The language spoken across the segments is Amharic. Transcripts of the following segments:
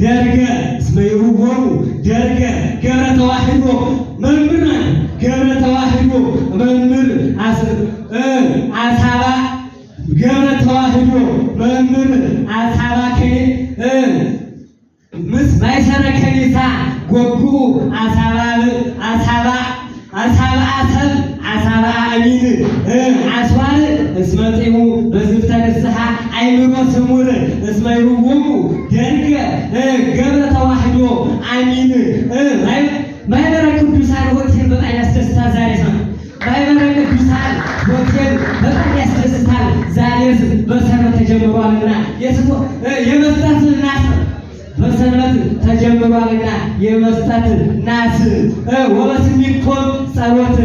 ደርገ እስመ ይሩጎሙ ደርገ ገብረ ተዋሕዶ መምህር ገብረ ተዋሕዶ መምህር አሳባ ገብረ ተዋሕዶ መምህር አሳባ ምስ ማይሰረ ከኒሳ ጎጉ አሳባ አሳባ አሚን አስዋል እስመ ጢሙ በዝፍተ ንስሐ አይምሮ ስሙር እስመ ይሩጎሙ ደርገ ገብረ ተዋሕዶ አሚን ማኅበረ ቅዱሳን ሆቴል በጣም ያስደስታል። ዛሬ ነው ማኅበረ ቅዱሳን ሆቴል በጣም ያስደስታል። ዛሬ በሰንበት ተጀምሯልና የመስጠት ናስ በሰንበት ተጀምሯልና የመስጠት ናስ ወበስሚንቶም ጸሎት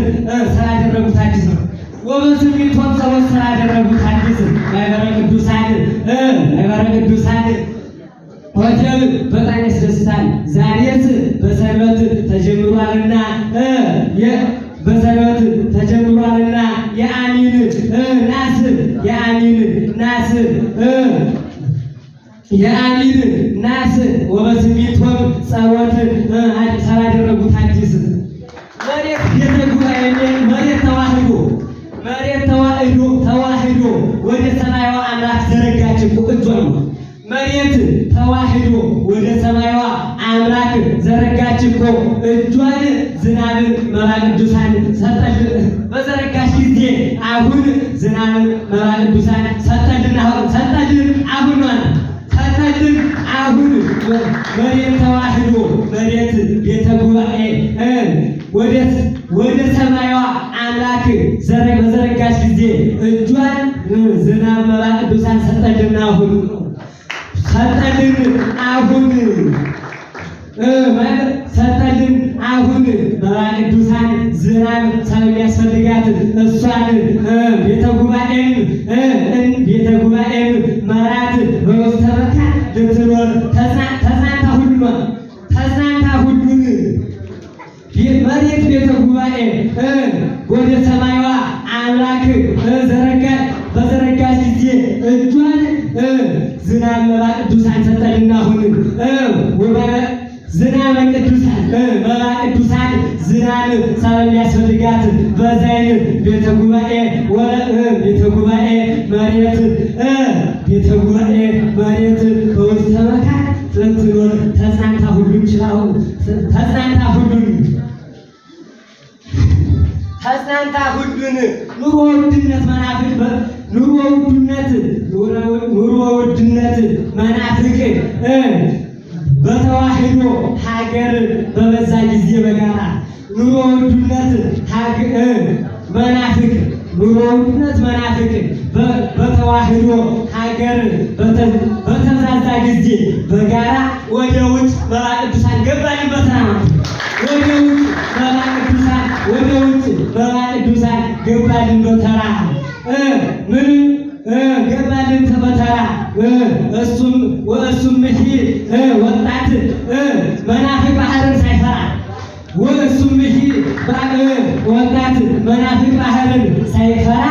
ስላደረጉት አዲስ ነው። ወበስሚንቶም ጸሎት ስላደረጉት አዲስ ማኅበረ ቅዱሳን ሆቴል በጣም ያስደስታል። ዛሬስ በሰንበት ተጀምሯልና የአሚን ናስ ወበስሚንቶም ጸሎት ስላደረጉት አዲስ መሬት ቤተ ጉባኤ መሬት ተዋሕዶ ወደ ሰማያዊ አምላክ ዘረጋች እጇን መሬት ተዋሕዶ ወደ ሰማያዊ አምላክ ዘረጋች እኮ እጇን ዝናብን መባ ቅዱሳን ሰጠልን በዘረጋች ጊዜ አሁን ዝናብን መባ ቅዱሳን ሰጠልን አሁን መሬት ተዋሕዶ መሬት ቤተ ጉባኤ ወደ ሰማያዊ አምላክ በዘረጋች ጊዜ እጇን ዝናብ መባ ቅዱሳን ሰጠልን አሁን መባ ቅዱሳን ዝናብ ስለሚያስፈልጋት እሷን ቤተ ጉባኤን መራት በውስተ መካን ልትኖር ተጽናንታ ሁሉን መሬት ቤተ ጉባኤ ወደ ሰማያዊ አምላክ በዘረጋች ጊዜ እጇን ዝናብ መባ ቅዱሳን ሰጠልና አሁን ዝናብ መባ ቅዱሳን ዝናብ ስለሚያስፈልጋት በዛይን ቤተ ጉባኤ መሬት በውስተ መካን ልትኖር ተጽናንታ ሁሉን ኑሮ ውድነት መናፍቅ በተዋሕዶ ሀገር በበዛ ጊዜ በጋራ ኑሮ ውድነት መናፍቅ በተዋሕዶ ሀገር በተዛዛ ጊዜ በጋራ ወደ ውጭ መባ ቅዱሳን ገባንበት መባ ቅዱሳን ገባልን በተራ ምን ገባልን በተራ እሱም ወጣት መናፍቅ ባህርን ሳይፈራ ወጣት መናፍቅ ባህርን ሳይፈራ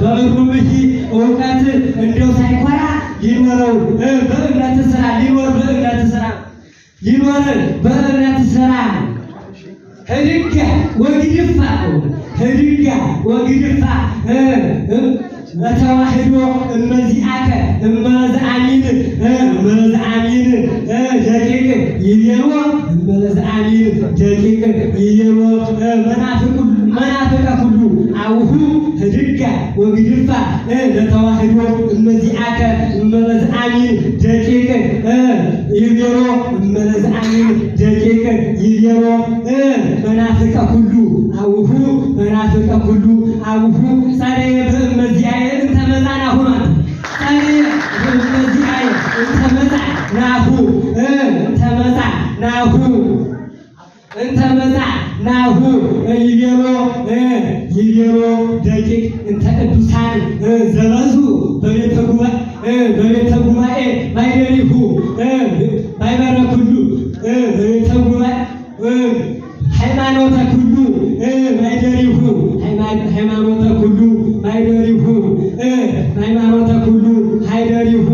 በብሩም እውቀት እንደው ሳይኮራ ይኖረው በእምነት ስራ በእምነት ስራ ህድጋ ወግድፋ በተዋሕዶ እመዚአከ እመዝአሚን ደቂቅ ይሌዎ መናፍቀ ሁሉ አውሁ ህድጋ ወግድፋ ለተዋሕዶ እመዚአከ እመዝአሚን ደቂቅ ይሌዎ መናፍቀ ሁሉ አውሁ ጸረየ በእመዚአየ እንተመጻናሁ ጸረየ በእመዚአየ እንተመጻናሁ ይቤሎ ደቂቅ እንተ ቅዱሳን ዘበዙ በቤተ ጉባኤ ማይደሪሁ ማይበረ ኩሉ በቤተ ጉባኤ ሃይማኖተ ኩሉ ማይደሪሁ ሃይማኖተ ኩሉ ሃይደሪሁ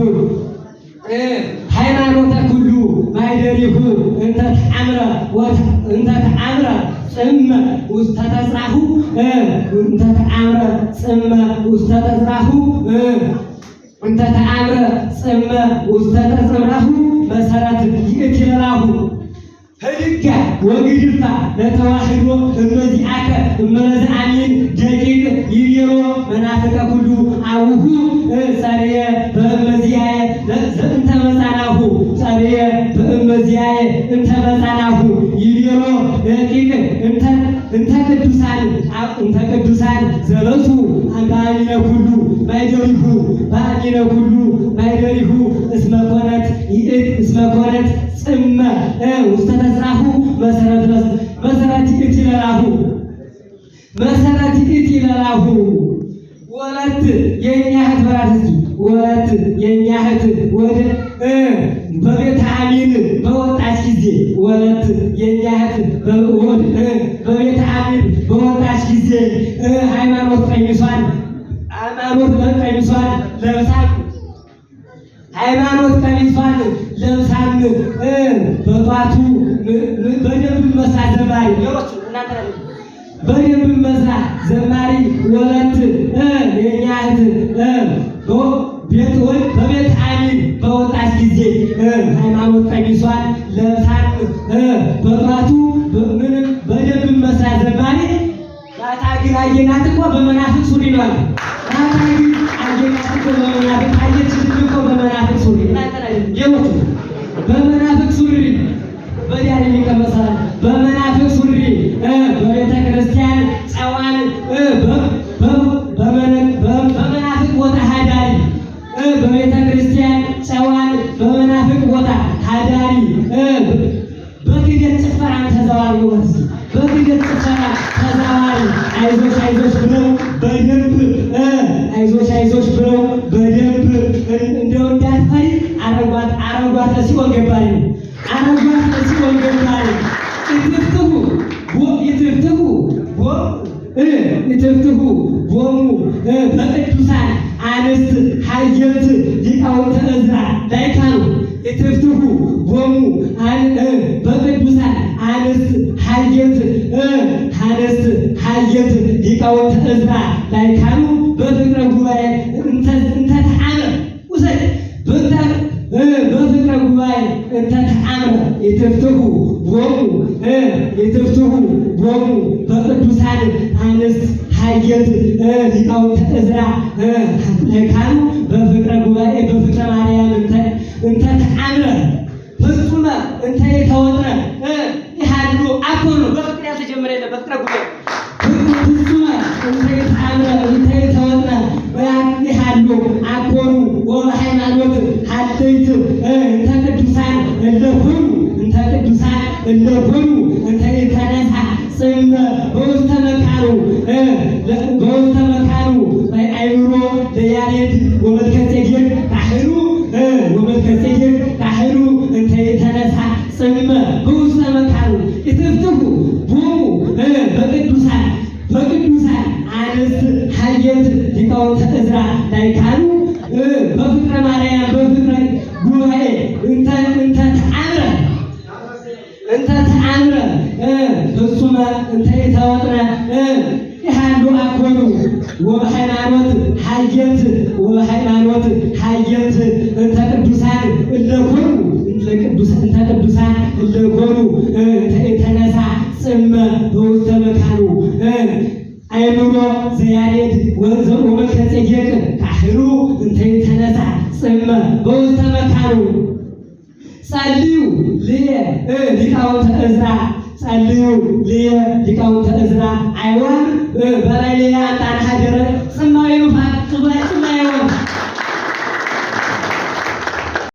ሃይማኖተ ኩሉ ማይደሪሁ እንተ ተአምረ ጽመ ውስተ ተጽራሁ እንተ ተአምረ ጽመ ውስተ ተጽራሁ እንተ ተአምረ ጽመ ውስተ ተጽራሁ መሰረት ይእትለላሁ ህድጋ ወግድፋ ለተዋህዶ እመዚአከ እመዘአሚን ደቂቅ ይቤሮ መናፍቀ ኩሉ አውሁ ጸርየ በእመዚአየ እንተ መጻናሁ ጸርየ በእመዚአየ እንተ መጻናሁ ይቤሮ ደቂቅ እንተ ቅዱሳን ዘበሱ በአሚነ ኩሉ ማይደሪሁ በአሚነ ኩሉ ማይደሪሁ እስመ ኮነት ጽመ ውስተ ተጽራሁ መሰረት ይእትለላሁ ወለት የኛ እህት በራት እስኪ ወለት የኛ እህት ወደ በቤተ አሚን በወጣች ጊዜ ወለት የኛ እህት በቤተ አሚን በወጣች ጊዜ ሃይማኖት ቀሚሷን ለብሳን በጧቱ በደንብ መስራት ዘማሪ ሌሎች እናንተ በደንብ መስራት ዘማሪ ወለት የኛ እህት በቤተ አሚን በወጣች ጊዜ ሃይማኖት ቀሚሷን ለብሳን በጧቱ በደንብ መስራት ዘማሪ ማታ ግን አየናት እኮ በመናፍቅ ሱሪ ነው አለ። ማታ ግን አየናት እኮ በመናፍቅ አየችን እኮ በመናፍቅ ሱሪ ሌሎቹ በመናፍቅ ሱሪ በዲያን የሚቀመሳል በመናፍቅ ሱሪ በቤተ ክርስቲያን ጸዋን በመናፍቅ ቦታ ሀዳሪ በቤተ ክርስቲያን ጸዋን በመናፍቅ ቦታ ሀዳሪ በክደት ጭፈራ ተዘዋሪ ወስ በክደት ጭፈራ ተዘዋሪ አይዞሽ ብለው በደንብ አይዞሽ ብለው በደንብ እንደው እንዳትፈሪ አረጓት ለሲኦል ገባሪ ነው። አረጓት ለሲኦል ገባሪ ይትፍትሁ ቦሙ በቅዱሳን አንስት ሀየት ሊቃውንተ ዕዝራ ላይካኑ ይትፍትሁ ቦሙ በቅዱሳን አንስት ሀየት ሊቃውንተ ዕዝራ ላይካኑ በፍቅረ ጉባኤ እንተ ተአምረ ውሰድ በፍቅረ ጉባኤ እንተ ተአምረ ይትፍትሁ ቦሙ በቅዱሳን አንስት ሀየት ሊቃውንተ ዕዝራ ላይካኑ በፍቅረ ጉባኤ በፍቅረ ማርያም እንተ ተአምረ ፍጹመ እንተ የተወጥረ ይሃሉ አኮኑ በፍቅር ያልተጀመረ የለም። በፍቅረ ጉባኤ ፍጹመ እንተ የተአምረ እንተ የተወጥረ ይሃሉ አኮኑ ወበሃይማኖት ሀደይት እንተ ቅዱሳን እለኮኑ እንተ የተነሳ ጽመ በውስተ መካኑ አይምሮ ለያሬድ ወመልከጼዴቅ ካህኑ እንተ የተነሳ ጽመ በውስተ መካኑ ይትፍትሁ ቦሙ በቅዱሳን አንስት ሀየት ሊቃውንተ ዕዝራ ላይካኑ በፍቅረ ማርያም በፍቅረ ጉባኤ እንተ ተአምረ ፍጹመ እንተ የተወጥረ ይሃሉ አኮኑ ወበሃይማኖት ሀየት እንተ ቅዱሳን እለኮኑ እንተ የተነሳ ጽመ በውስተ መካኑ አይምሮ ዘያሬድ ወመልከጼዴቅ ካህኑ እንተ የተነሳ ጽመ በውስተ መካኑ ጸልዩ ልየ ሊቃውንተ ዕዝራ አይዋን በላዕሌያ አንጣን ሀገረ ጽማዊ